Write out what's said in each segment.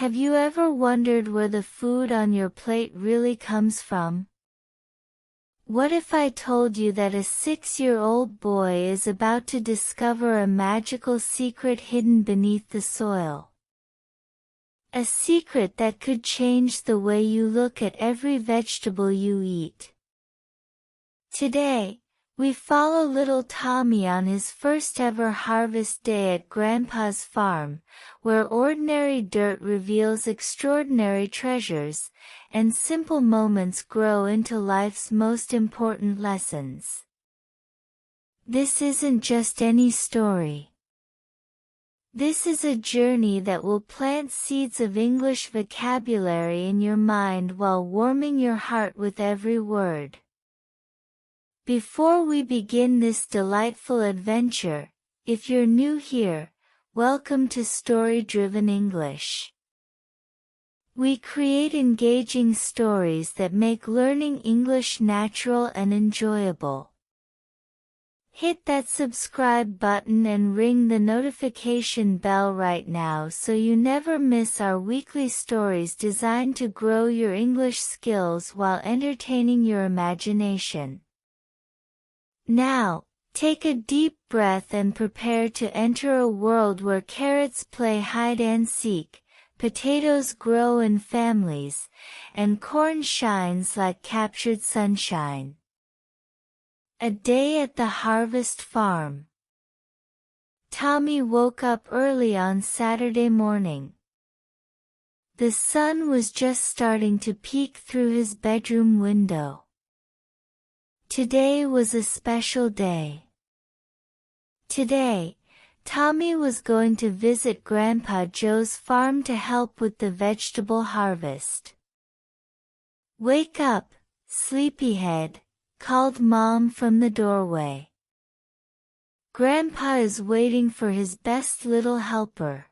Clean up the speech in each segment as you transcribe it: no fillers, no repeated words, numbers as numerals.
Have you ever wondered where the food on your plate really comes from? What if I told you that a 6-year-old boy is about to discover a magical secret hidden beneath the soil? A secret that could change the way you look at every vegetable you eat. Today, we follow little Tommy on his first ever harvest day at Grandpa's farm, where ordinary dirt reveals extraordinary treasures, and simple moments grow into life's most important lessons. This isn't just any story. This is a journey that will plant seeds of English vocabulary in your mind while warming your heart with every word. Before we begin this delightful adventure, if you're new here, welcome to Story-Driven English. We create engaging stories that make learning English natural and enjoyable. Hit that subscribe button and ring the notification bell right now so you never miss our weekly stories designed to grow your English skills while entertaining your imagination. Now, take a deep breath and prepare to enter a world where carrots play hide and seek, potatoes grow in families, and corn shines like captured sunshine. A day at the harvest farm. Tommy woke up early on Saturday morning. The sun was just starting to peek through his bedroom window. Today was a special day. Today, Tommy was going to visit Grandpa Joe's farm to help with the vegetable harvest. "Wake up, sleepyhead," called Mom from the doorway. "Grandpa is waiting for his best little helper."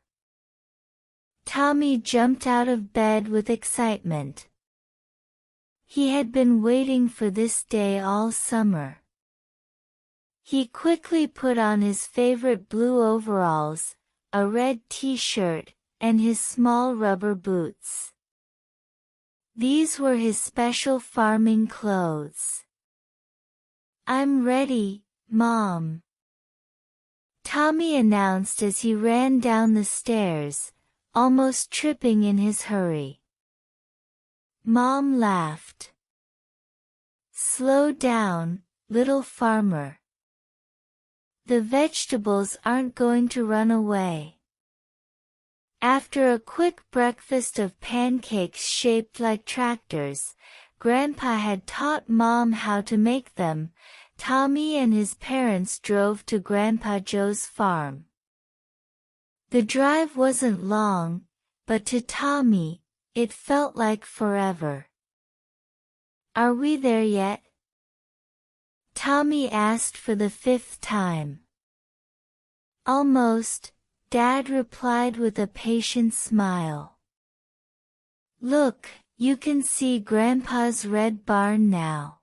Tommy jumped out of bed with excitement. He had been waiting for this day all summer. He quickly put on his favorite blue overalls, a red t-shirt, and his small rubber boots. These were his special farming clothes. "I'm ready, Mom," Tommy announced as he ran down the stairs, almost tripping in his hurry. Mom laughed. "Slow down, little farmer. The vegetables aren't going to run away." After a quick breakfast of pancakes shaped like tractors, Grandpa had taught Mom how to make them. Tommy and his parents drove to Grandpa Joe's farm. The drive wasn't long, but to Tommy, it felt like forever. "Are we there yet?" Tommy asked for the 5th time. "Almost," Dad replied with a patient smile. "Look, you can see Grandpa's red barn now."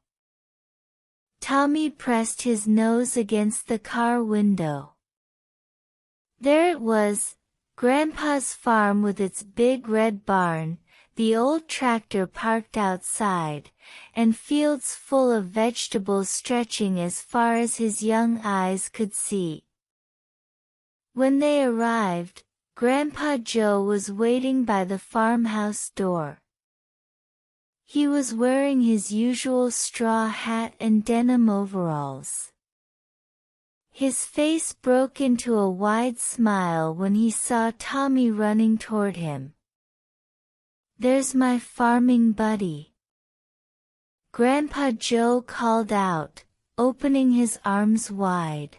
Tommy pressed his nose against the car window. There it was, Grandpa's farm with its big red barn, the old tractor parked outside, and fields full of vegetables stretching as far as his young eyes could see. When they arrived, Grandpa Joe was waiting by the farmhouse door. He was wearing his usual straw hat and denim overalls. His face broke into a wide smile when he saw Tommy running toward him. "There's my farming buddy," Grandpa Joe called out, opening his arms wide.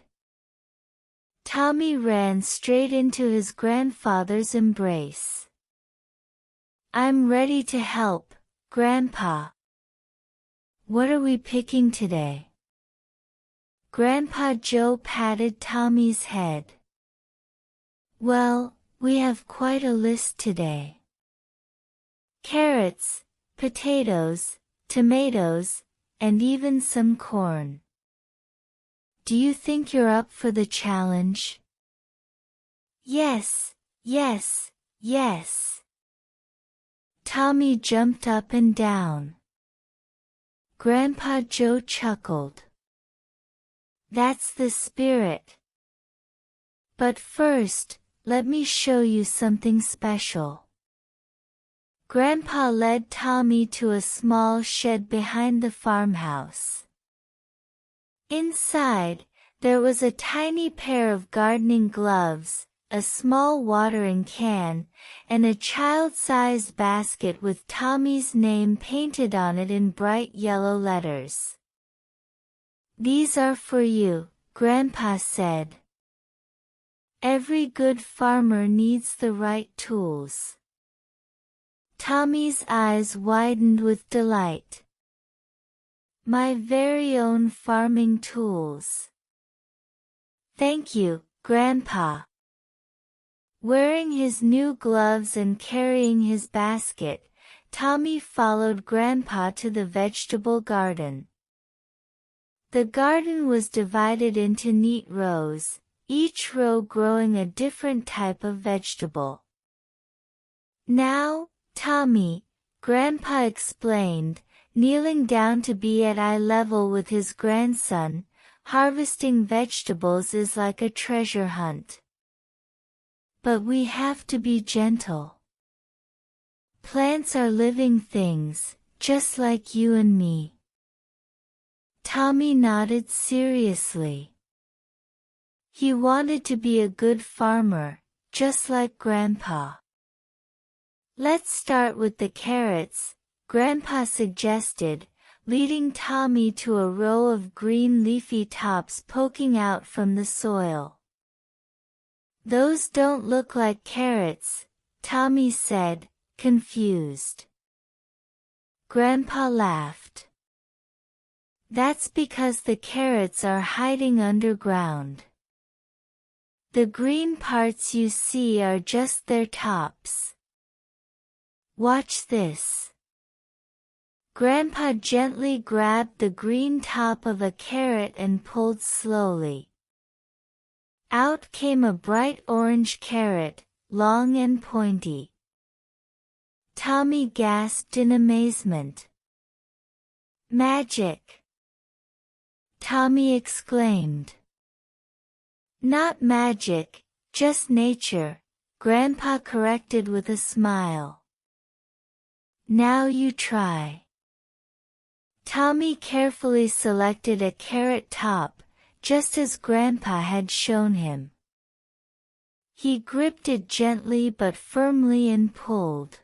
Tommy ran straight into his grandfather's embrace. "I'm ready to help, Grandpa." "What are we picking today?" Grandpa Joe patted Tommy's head. "Well, we have quite a list today. Carrots, potatoes, tomatoes, and even some corn. Do you think you're up for the challenge?" "Yes, yes, yes," Tommy jumped up and down. Grandpa Joe chuckled. That's the spirit. But first, let me show you something special. Grandpa led Tommy to a small shed behind the farmhouse. Inside, there was a tiny pair of gardening gloves, a small watering can, and a child-sized basket with Tommy's name painted on it in bright yellow letters. "These are for you," Grandpa said. "Every good farmer needs the right tools." Tommy's eyes widened with delight. "My very own farming tools." "Thank you, Grandpa." Wearing his new gloves and carrying his basket, Tommy followed Grandpa to the vegetable garden. The garden was divided into neat rows, each row growing a different type of vegetable. "Now, Tommy," Grandpa explained, kneeling down to be at eye level with his grandson, "harvesting vegetables is like a treasure hunt. But we have to be gentle. Plants are living things, just like you and me." Tommy nodded seriously. He wanted to be a good farmer, just like Grandpa. "Let's start with the carrots," Grandpa suggested, leading Tommy to a row of green leafy tops poking out from the soil. "Those don't look like carrots," Tommy said, confused. Grandpa laughed. "That's because the carrots are hiding underground. The green parts you see are just their tops. Watch this." Grandpa gently grabbed the green top of a carrot and pulled slowly. Out came a bright orange carrot, long and pointy. Tommy gasped in amazement. "Magic!" Tommy exclaimed. "Not magic, just nature," Grandpa corrected with a smile. "Now you try." Tommy carefully selected a carrot top, just as Grandpa had shown him. He gripped it gently but firmly and pulled.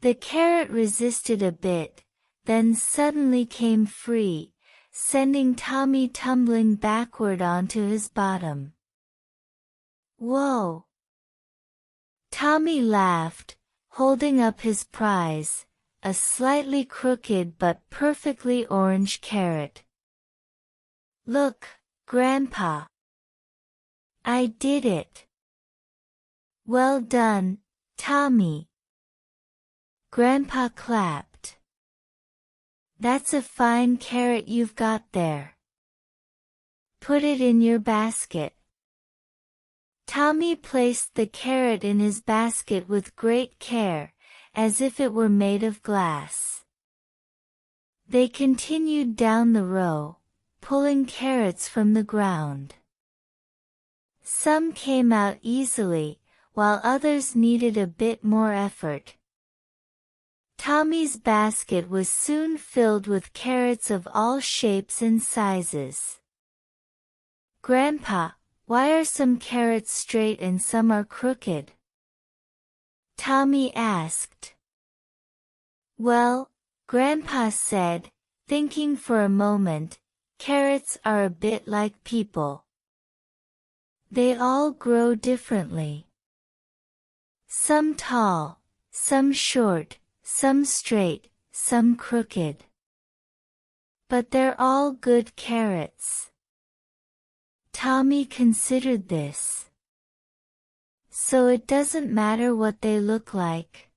The carrot resisted a bit, then suddenly came free, sending Tommy tumbling backward onto his bottom. "Whoa!" Tommy laughed, holding up his prize, a slightly crooked but perfectly orange carrot. "Look, Grandpa! I did it!" "Well done, Tommy!" Grandpa clapped. "That's a fine carrot you've got there. Put it in your basket." Tommy placed the carrot in his basket with great care, as if it were made of glass. They continued down the row, pulling carrots from the ground. Some came out easily, while others needed a bit more effort. Tommy's basket was soon filled with carrots of all shapes and sizes. "Grandpa, why are some carrots straight and some are crooked?" Tommy asked. "Well," Grandpa said, thinking for a moment, "carrots are a bit like people. They all grow differently. Some tall, some short, some straight, some crooked. But they're all good carrots." Tommy considered this. "So it doesn't matter what they look like?"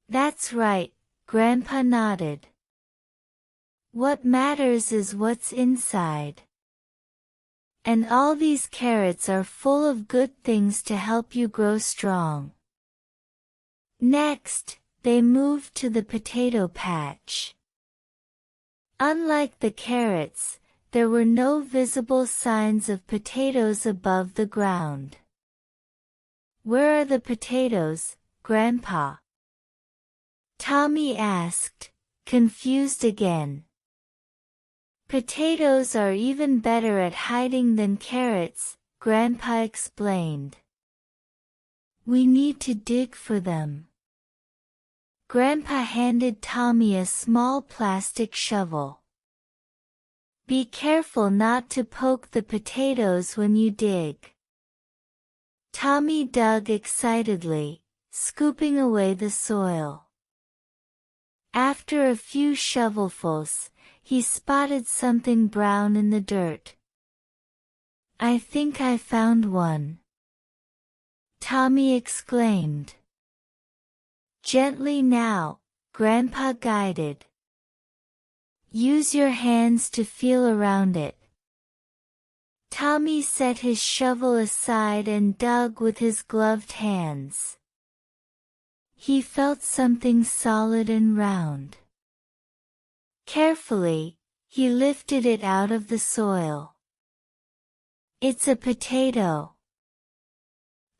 "That's right," Grandpa nodded. "What matters is what's inside. And all these carrots are full of good things to help you grow strong." Next, they moved to the potato patch. Unlike the carrots, there were no visible signs of potatoes above the ground. "Where are the potatoes, Grandpa?" Tommy asked, confused again. "Potatoes are even better at hiding than carrots," Grandpa explained. "We need to dig for them." Grandpa handed Tommy a small plastic shovel. "Be careful not to poke the potatoes when you dig." Tommy dug excitedly, scooping away the soil. After a few shovelfuls, he spotted something brown in the dirt. "I think I found one," Tommy exclaimed. "Gently now," Grandpa guided. "Use your hands to feel around it." Tommy set his shovel aside and dug with his gloved hands. He felt something solid and round. Carefully, he lifted it out of the soil. "It's a potato."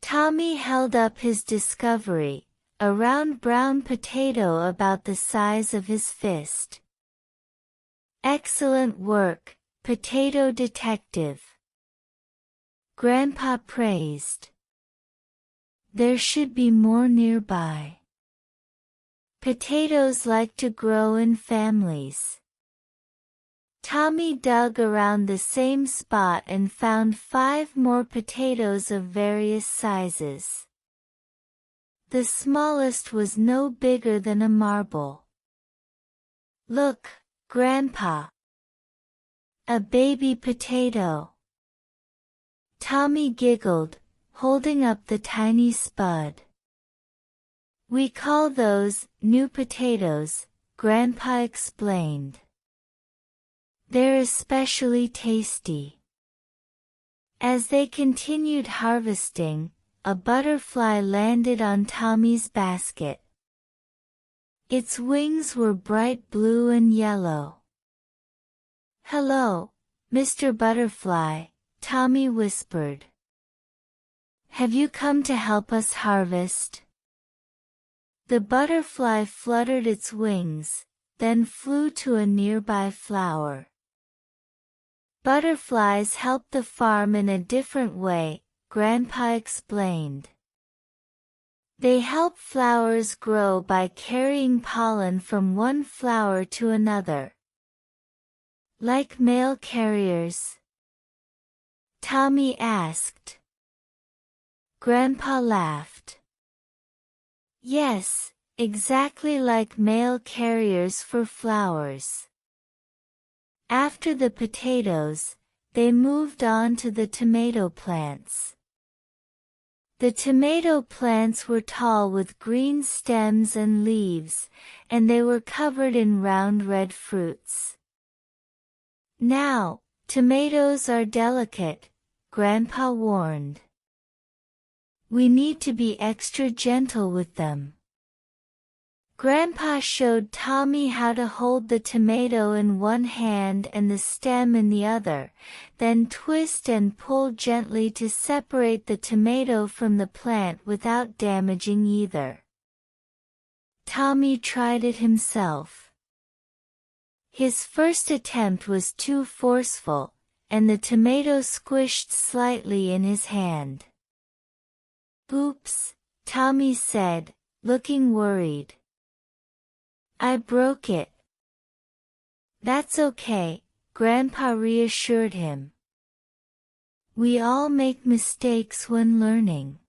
Tommy held up his discovery, a round brown potato about the size of his fist. "Excellent work, potato detective," Grandpa praised. "There should be more nearby." Potatoes like to grow in families. Tommy dug around the same spot and found 5 more potatoes of various sizes. The smallest was no bigger than a marble. "Look, Grandpa! A baby potato!" Tommy giggled, holding up the tiny spud. "We call those new potatoes," Grandpa explained. "They're especially tasty." As they continued harvesting, a butterfly landed on Tommy's basket. Its wings were bright blue and yellow. "Hello, Mr. Butterfly," Tommy whispered. "Have you come to help us harvest?" The butterfly fluttered its wings, then flew to a nearby flower. "Butterflies help the farm in a different way," Grandpa explained. "They help flowers grow by carrying pollen from one flower to another." "Like mail carriers?" Tommy asked. Grandpa laughed. "Yes, exactly like mail carriers for flowers." After the potatoes, they moved on to the tomato plants. The tomato plants were tall with green stems and leaves, and they were covered in round red fruits. "Now, tomatoes are delicate," Grandpa warned. "We need to be extra gentle with them." Grandpa showed Tommy how to hold the tomato in one hand and the stem in the other, then twist and pull gently to separate the tomato from the plant without damaging either. Tommy tried it himself. His first attempt was too forceful, and the tomato squished slightly in his hand. "Oops," Tommy said, looking worried. "I broke it." "That's okay," Grandpa reassured him. "We all make mistakes when learning."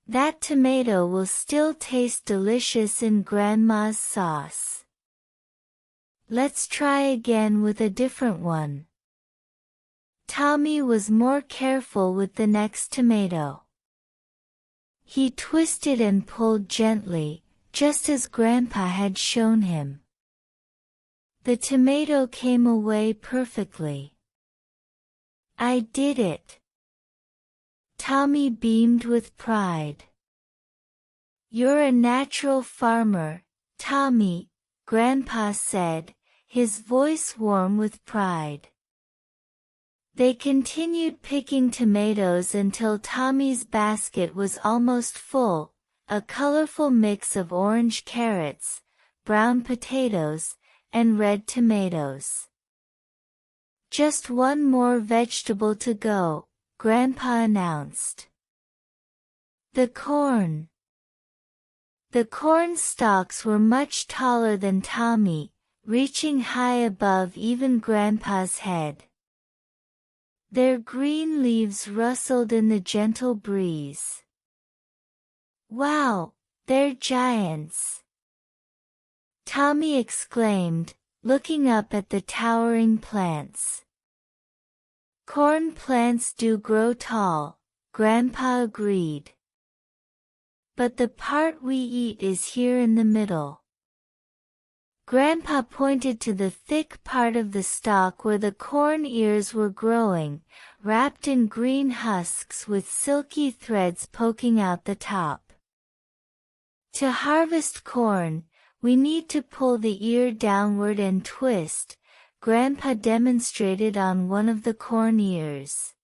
"That tomato will still taste delicious in Grandma's sauce. Let's try again with a different one." Tommy was more careful with the next tomato. He twisted and pulled gently, just as Grandpa had shown him. The tomato came away perfectly. "I did it!" Tommy beamed with pride. "You're a natural farmer, Tommy," Grandpa said, his voice warm with pride. They continued picking tomatoes until Tommy's basket was almost full, a colorful mix of orange carrots, brown potatoes, and red tomatoes. "Just one more vegetable to go," Grandpa announced. The corn. The corn stalks were much taller than Tommy, reaching high above even Grandpa's head. Their green leaves rustled in the gentle breeze. "Wow, they're giants!" Tommy exclaimed, looking up at the towering plants. "Corn plants do grow tall," Grandpa agreed. "But the part we eat is here in the middle." Grandpa pointed to the thick part of the stalk where the corn ears were growing, wrapped in green husks with silky threads poking out the top. "To harvest corn, we need to pull the ear downward and twist," Grandpa demonstrated on one of the corn ears.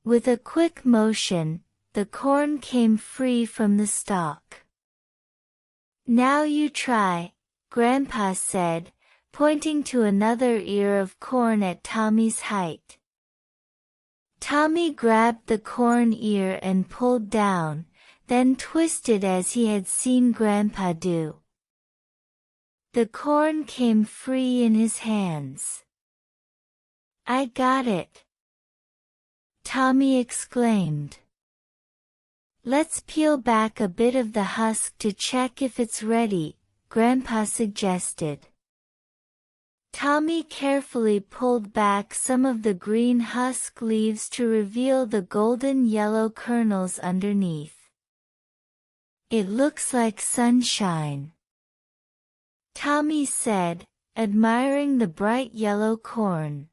With a quick motion, the corn came free from the stalk. "Now you try," Grandpa said, pointing to another ear of corn at Tommy's height. Tommy grabbed the corn ear and pulled down, then twisted as he had seen Grandpa do. The corn came free in his hands. "I got it!" Tommy exclaimed. "Let's peel back a bit of the husk to check if it's ready," Grandpa suggested. Tommy carefully pulled back some of the green husk leaves to reveal the golden yellow kernels underneath. "It looks like sunshine," Tommy said, admiring the bright yellow corn.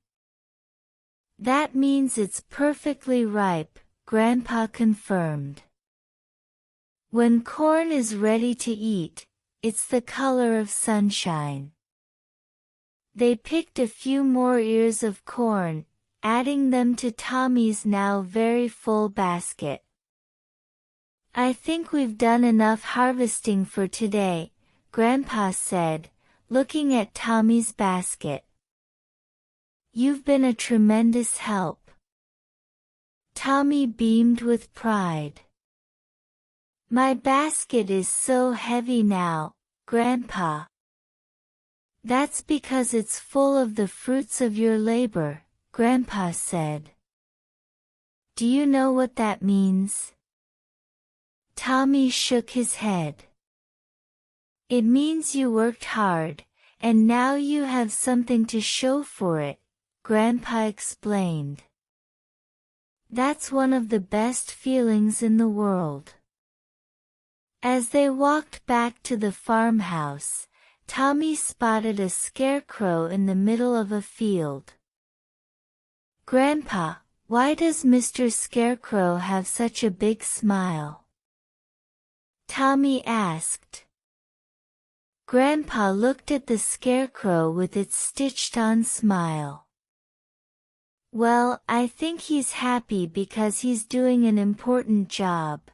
"That means it's perfectly ripe," Grandpa confirmed. "When corn is ready to eat, it's the color of sunshine." They picked a few more ears of corn, adding them to Tommy's now very full basket. "I think we've done enough harvesting for today," Grandpa said, looking at Tommy's basket. "You've been a tremendous help." Tommy beamed with pride. "My basket is so heavy now, Grandpa." "That's because it's full of the fruits of your labor," Grandpa said. "Do you know what that means?" Tommy shook his head. "It means you worked hard, and now you have something to show for it," Grandpa explained. "That's one of the best feelings in the world." As they walked back to the farmhouse, Tommy spotted a scarecrow in the middle of a field. "Grandpa, why does Mr. Scarecrow have such a big smile?" Tommy asked. Grandpa looked at the scarecrow with its stitched-on smile. "Well, I think he's happy because he's doing an important job.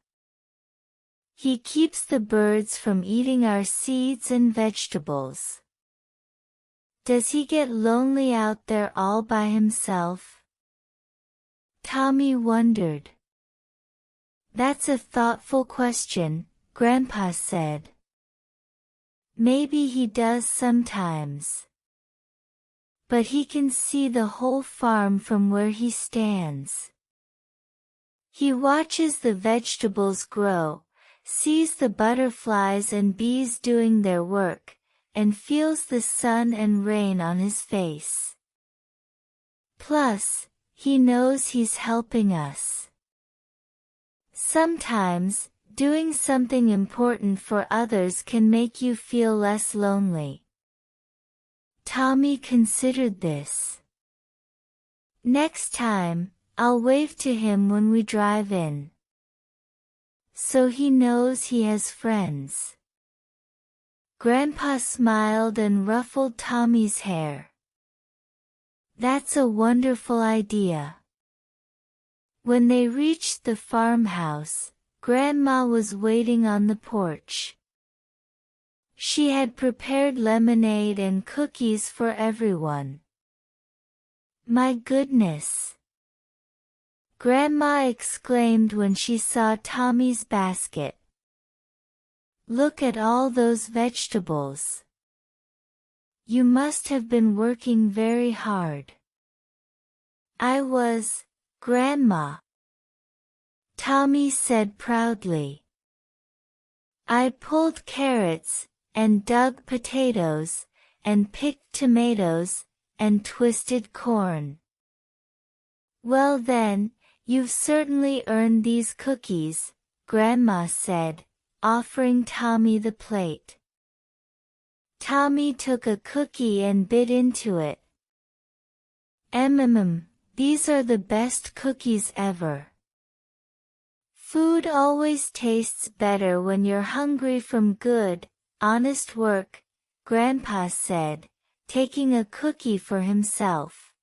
He keeps the birds from eating our seeds and vegetables." "Does he get lonely out there all by himself?" Tommy wondered. "That's a thoughtful question," Grandpa said. "Maybe he does sometimes. But he can see the whole farm from where he stands. He watches the vegetables grow, sees the butterflies and bees doing their work, and feels the sun and rain on his face. Plus, he knows he's helping us. Sometimes, doing something important for others can make you feel less lonely." Tommy considered this. "Next time, I'll wave to him when we drive in." so he knows he has friends. Grandpa smiled and ruffled Tommy's hair. That's a wonderful idea. When they reached the farmhouse, Grandma was waiting on the porch. She had prepared lemonade and cookies for everyone. My goodness! Grandma exclaimed when she saw Tommy's basket. Look at all those vegetables. You must have been working very hard. I was, Grandma. Tommy said proudly. I pulled carrots, and dug potatoes, and picked tomatoes, and twisted corn. Well then, you've certainly earned these cookies, Grandma said, offering Tommy the plate. Tommy took a cookie and bit into it. These are the best cookies ever. Food always tastes better when you're hungry from good, honest work, Grandpa said, taking a cookie for himself.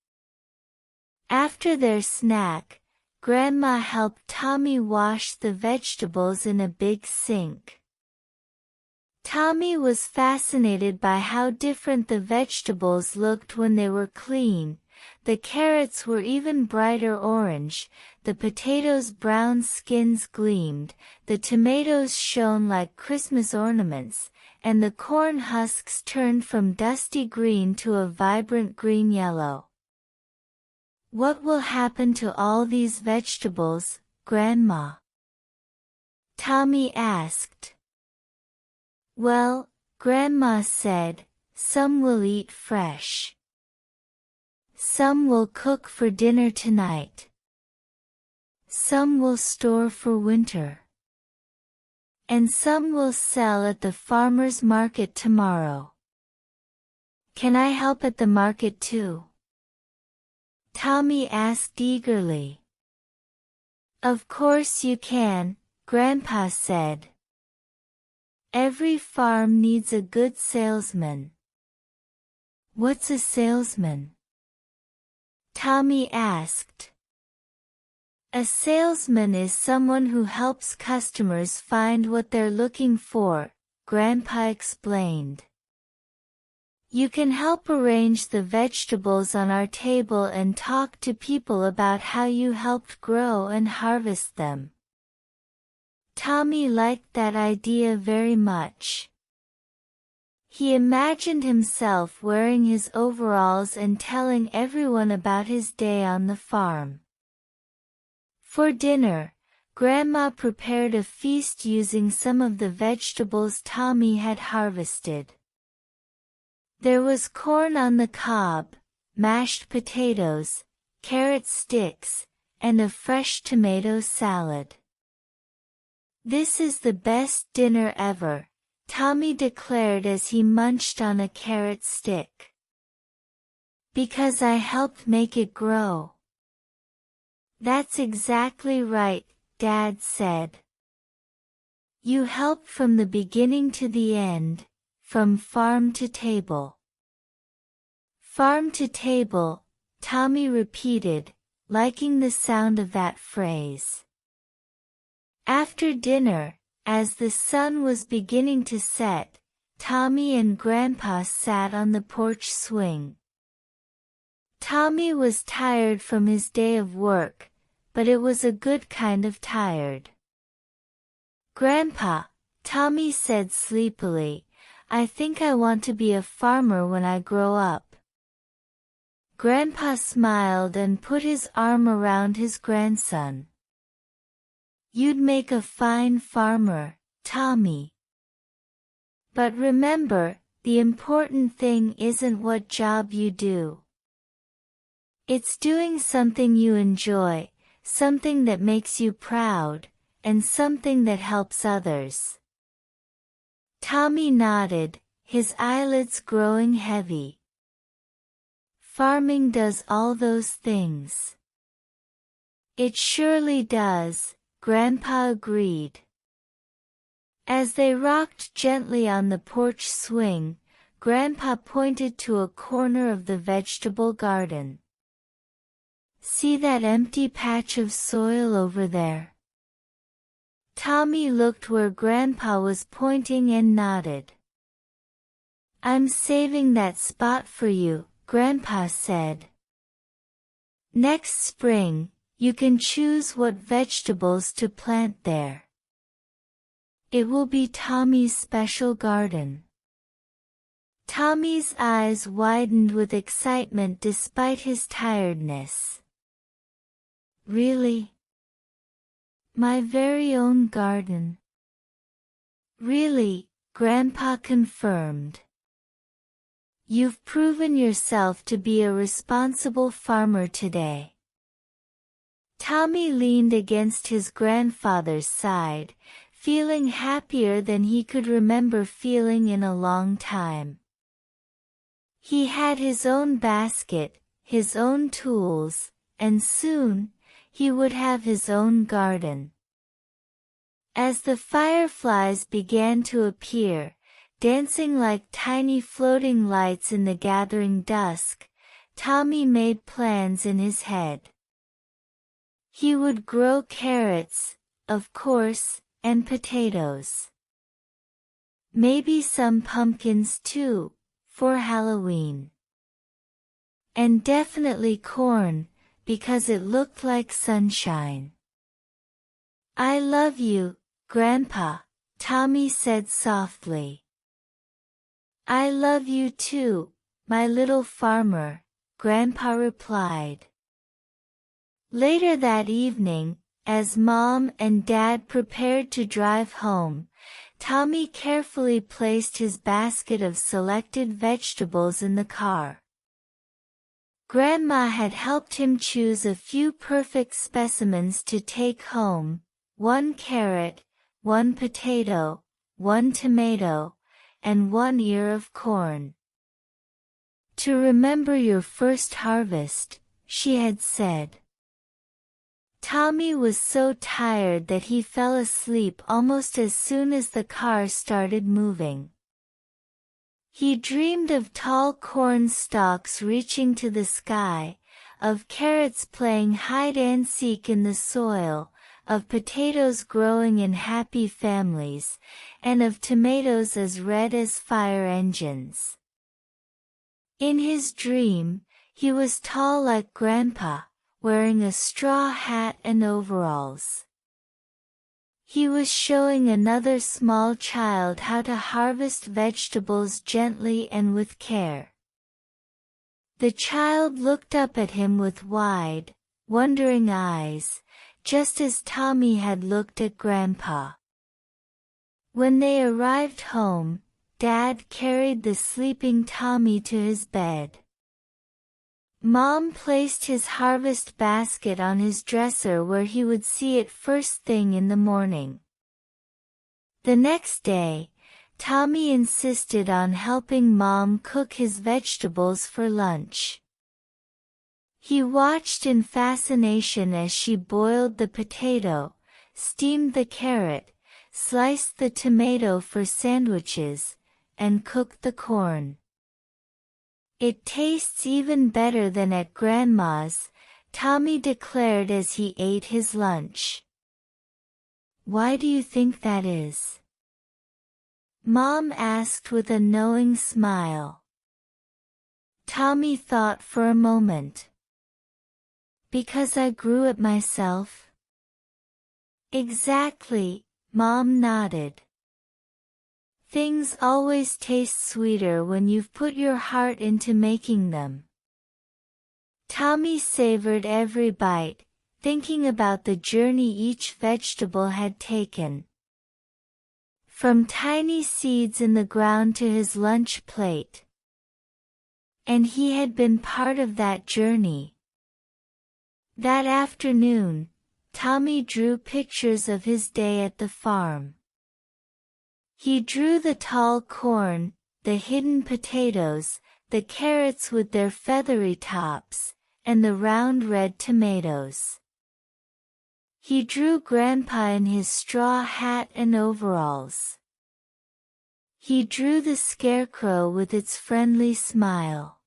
After their snack, Grandma helped Tommy wash the vegetables in a big sink. Tommy was fascinated by how different the vegetables looked when they were clean. The carrots were even brighter orange, the potatoes' brown skins gleamed, the tomatoes shone like Christmas ornaments, and the corn husks turned from dusty green to a vibrant green-yellow. What will happen to all these vegetables, Grandma? Tommy asked. Well, Grandma said, some will eat fresh. Some will cook for dinner tonight. Some will store for winter. And some will sell at the farmer's market tomorrow. Can I help at the market too? Tommy asked eagerly. Of course you can, Grandpa said. Every farm needs a good salesman. What's a salesman? Tommy asked. A salesman is someone who helps customers find what they're looking for, Grandpa explained. You can help arrange the vegetables on our table and talk to people about how you helped grow and harvest them. Tommy liked that idea very much. He imagined himself wearing his overalls and telling everyone about his day on the farm. For dinner, Grandma prepared a feast using some of the vegetables Tommy had harvested. There was corn on the cob, mashed potatoes, carrot sticks, and a fresh tomato salad. This is the best dinner ever, Tommy declared as he munched on a carrot stick. Because I helped make it grow. That's exactly right, Dad said. You helped from the beginning to the end, from farm to table. Farm to table, Tommy repeated, liking the sound of that phrase. After dinner, as the sun was beginning to set, Tommy and Grandpa sat on the porch swing. Tommy was tired from his day of work, but it was a good kind of tired. Grandpa, Tommy said sleepily, I think I want to be a farmer when I grow up. Grandpa smiled and put his arm around his grandson. You'd make a fine farmer, Tommy. But remember, the important thing isn't what job you do. It's doing something you enjoy, something that makes you proud, and something that helps others. Tommy nodded, his eyelids growing heavy. Farming does all those things. It surely does, Grandpa agreed. As they rocked gently on the porch swing, Grandpa pointed to a corner of the vegetable garden. "See that empty patch of soil over there?" Tommy looked where Grandpa was pointing and nodded. "I'm saving that spot for you," Grandpa said. "Next spring, you can choose what vegetables to plant there. It will be Tommy's special garden." Tommy's eyes widened with excitement despite his tiredness. "Really? My very own garden?" "Really," Grandpa confirmed. "You've proven yourself to be a responsible farmer today." Tommy leaned against his grandfather's side, feeling happier than he could remember feeling in a long time. He had his own basket, his own tools, and soon, he would have his own garden. As the fireflies began to appear, dancing like tiny floating lights in the gathering dusk, Tommy made plans in his head. He would grow carrots, of course, and potatoes. Maybe some pumpkins too, for Halloween. And definitely corn, because it looked like sunshine. "I love you, Grandpa," Tommy said softly. "I love you too, my little farmer," Grandpa replied. Later that evening, as Mom and Dad prepared to drive home, Tommy carefully placed his basket of selected vegetables in the car. Grandma had helped him choose a few perfect specimens to take home: 1 carrot, 1 potato, 1 tomato, and 1 ear of corn. "To remember your first harvest," she had said. Tommy was so tired that he fell asleep almost as soon as the car started moving. He dreamed of tall corn stalks reaching to the sky, of carrots playing hide-and-seek in the soil, of potatoes growing in happy families, and of tomatoes as red as fire engines. In his dream, he was tall like Grandpa, wearing a straw hat and overalls. He was showing another small child how to harvest vegetables gently and with care. The child looked up at him with wide, wondering eyes, just as Tommy had looked at Grandpa. When they arrived home, Dad carried the sleeping Tommy to his bed. Mom placed his harvest basket on his dresser where he would see it first thing in the morning. The next day, Tommy insisted on helping Mom cook his vegetables for lunch. He watched in fascination as she boiled the potato, steamed the carrot, sliced the tomato for sandwiches, and cooked the corn. "It tastes even better than at Grandma's," Tommy declared as he ate his lunch. "Why do you think that is?" Mom asked with a knowing smile. Tommy thought for a moment. "Because I grew it myself?" "Exactly," Mom nodded. "Things always taste sweeter when you've put your heart into making them." Tommy savored every bite, thinking about the journey each vegetable had taken. From tiny seeds in the ground to his lunch plate. And he had been part of that journey. That afternoon, Tommy drew pictures of his day at the farm. He drew the tall corn, the hidden potatoes, the carrots with their feathery tops, and the round red tomatoes. He drew Grandpa in his straw hat and overalls. He drew the scarecrow with its friendly smile.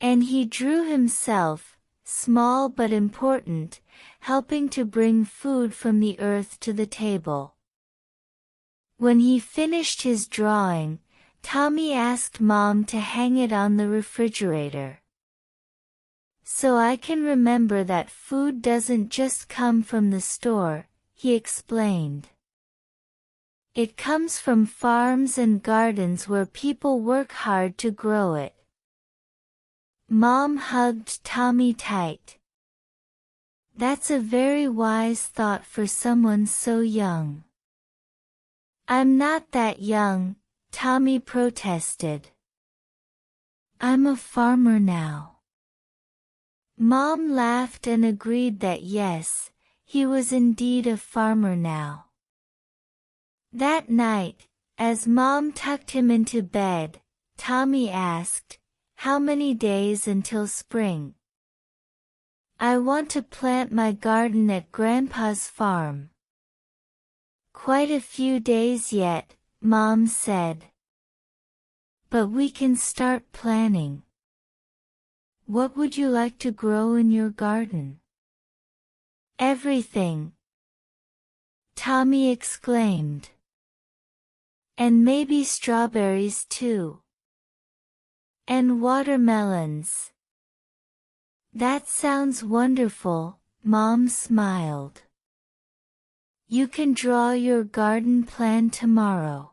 And he drew himself, small but important, helping to bring food from the earth to the table. When he finished his drawing, Tommy asked Mom to hang it on the refrigerator. "So I can remember that food doesn't just come from the store," he explained. "It comes from farms and gardens where people work hard to grow it." Mom hugged Tommy tight. "That's a very wise thought for someone so young." "I'm not that young," Tommy protested. "I'm a farmer now." Mom laughed and agreed that yes, he was indeed a farmer now. That night, as Mom tucked him into bed, Tommy asked, "How many days until spring?" "I want to plant my garden at Grandpa's farm." "Quite a few days yet," Mom said. "But we can start planning." "What would you like to grow in your garden?" "Everything," Tommy exclaimed. "And maybe strawberries too. And watermelons." "That sounds wonderful," Mom smiled. "You can draw your garden plan tomorrow."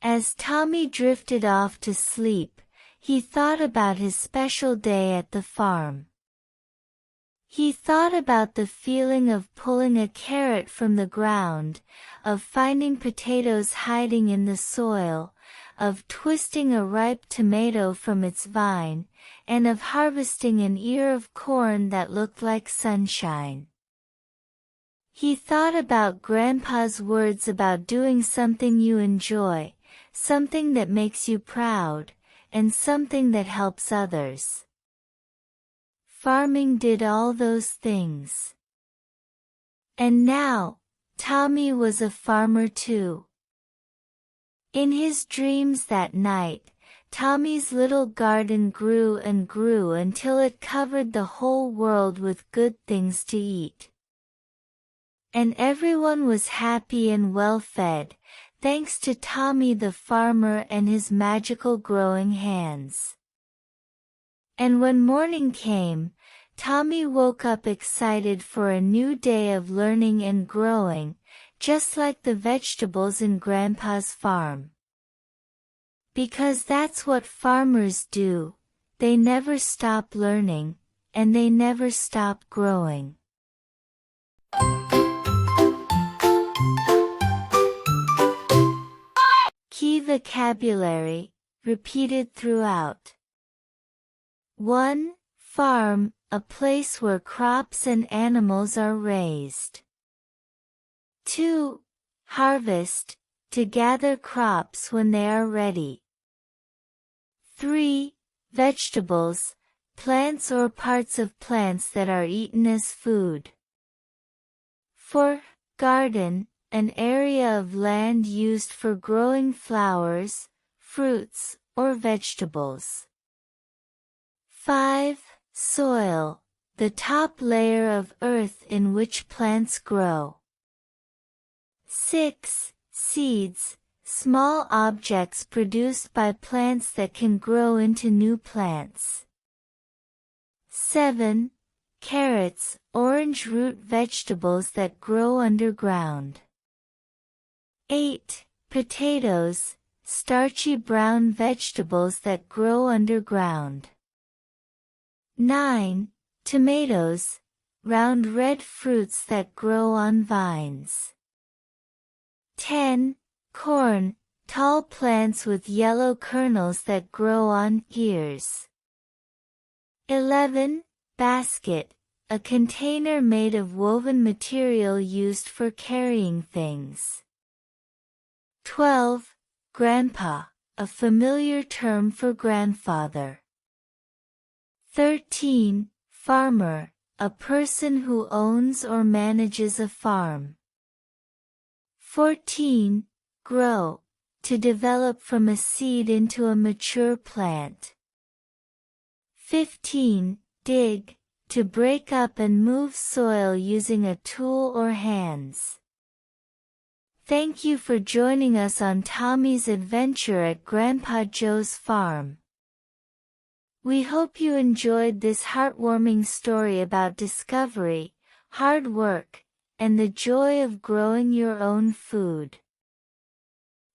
As Tommy drifted off to sleep, he thought about his special day at the farm. He thought about the feeling of pulling a carrot from the ground, of finding potatoes hiding in the soil, of twisting a ripe tomato from its vine, and of harvesting an ear of corn that looked like sunshine. He thought about Grandpa's words about doing something you enjoy, something that makes you proud, and something that helps others. Farming did all those things. And now, Tommy was a farmer too. In his dreams that night, Tommy's little garden grew and grew until it covered the whole world with good things to eat. And everyone was happy and well-fed, thanks to Tommy the farmer and his magical growing hands. And when morning came, Tommy woke up excited for a new day of learning and growing, just like the vegetables in Grandpa's farm. Because that's what farmers do, they never stop learning, and they never stop growing. Key vocabulary, repeated throughout. 1. Farm, a place where crops and animals are raised. 2. Harvest, to gather crops when they are ready. 3. Vegetables, plants or parts of plants that are eaten as food. 4. Garden, an area of land used for growing flowers, fruits, or vegetables. 5. Soil, the top layer of earth in which plants grow. 6. Seeds, small objects produced by plants that can grow into new plants. 7. Carrots, orange root vegetables that grow underground. 8. Potatoes, starchy brown vegetables that grow underground. 9. Tomatoes, round red fruits that grow on vines. 10. Corn, tall plants with yellow kernels that grow on ears. 11. Basket, a container made of woven material used for carrying things. 12. Grandpa, a familiar term for grandfather. 13. Farmer, a person who owns or manages a farm. 14. Grow, to develop from a seed into a mature plant. 15. Dig, to break up and move soil using a tool or hands. Thank you for joining us on Tommy's adventure at Grandpa Joe's farm. We hope you enjoyed this heartwarming story about discovery, hard work, and the joy of growing your own food.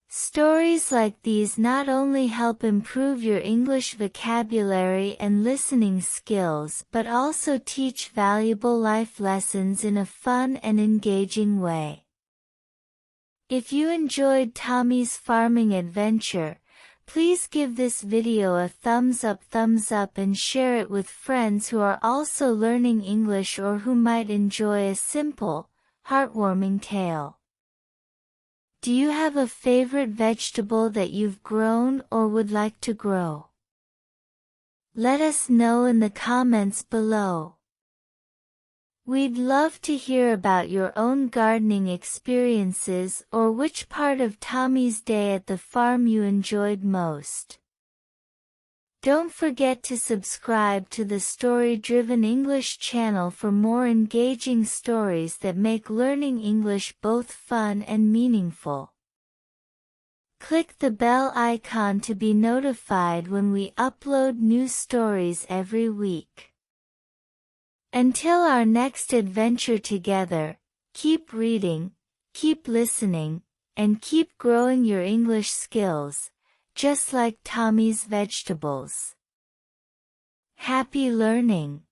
Stories like these not only help improve your English vocabulary and listening skills but also teach valuable life lessons in a fun and engaging way. If you enjoyed Tommy's farming adventure, please give this video a thumbs up and share it with friends who are also learning English or who might enjoy a simple, heartwarming tale. Do you have a favorite vegetable that you've grown or would like to grow? Let us know in the comments below. We'd love to hear about your own gardening experiences or which part of Tommy's day at the farm you enjoyed most. Don't forget to subscribe to the Story Driven English channel for more engaging stories that make learning English both fun and meaningful. Click the bell icon to be notified when we upload new stories every week. Until our next adventure together, keep reading, keep listening, and keep growing your English skills, just like Tommy's vegetables. Happy learning!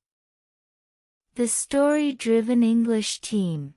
The Story Driven English Team.